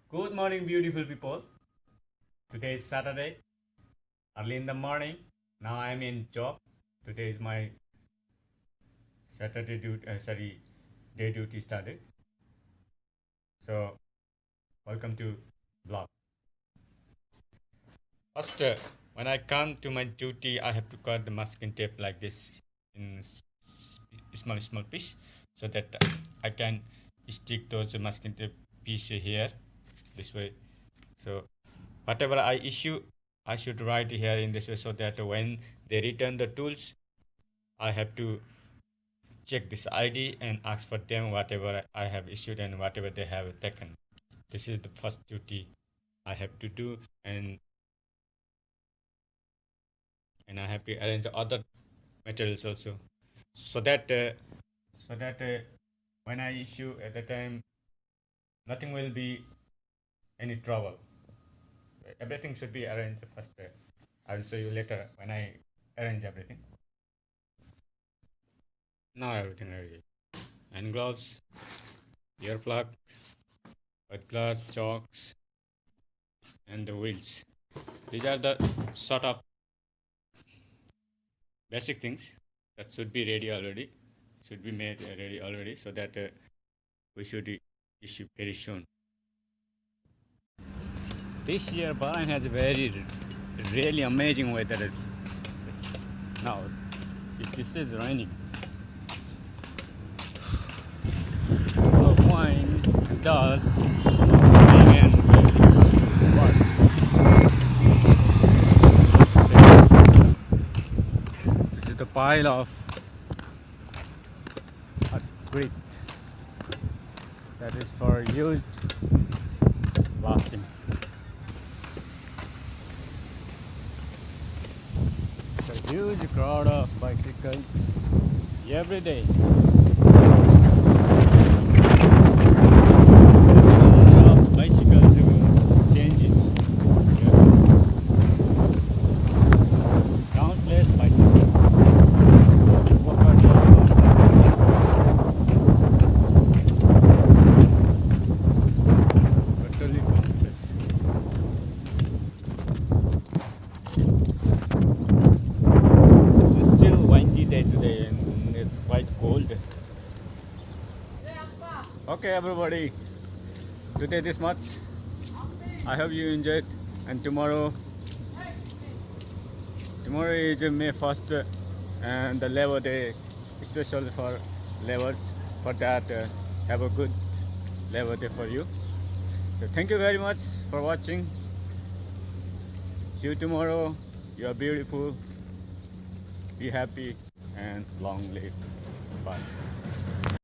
Good morning, beautiful people. Today is Saturday, early in the morning. Now I am in job. Today is my day duty started. So welcome to vlog. First, when I come to my duty, I have to cut the masking tape like this in small piece, so that I can stick those masking tape piece here this way. So whatever I issue, I should write here in this way so that when they return the tools, I have to check this ID and ask for them whatever I have issued and whatever they have taken. This is the first duty I have to do, and I have to arrange other materials also, so that when I issue at the time, nothing will be any trouble. Everything should be arranged first. I'll show you later when I arrange everything. Now everything ready. Hand gloves, ear plug, white glass, chalks, and the wheels. These are the sort of basic things that should be ready already, should be made ready already, so that we should issue very soon. This year, Bahrain has a really amazing weather. It's now, this is raining. Wine, dust, and what? This is the pile of grit that is for used blasting. A huge crowd of bicycles every day. Bicycles changing. Countless bicycles. Totally countless. It's still windy day today and it's quite cold. Okay, everybody. Today this much. I hope you enjoyed. And tomorrow is May 1st, and the Labor Day, especially for laborers. For that, have a good Labor Day for you. So thank you very much for watching. See you tomorrow. You are beautiful. Be happy and long live. Bye.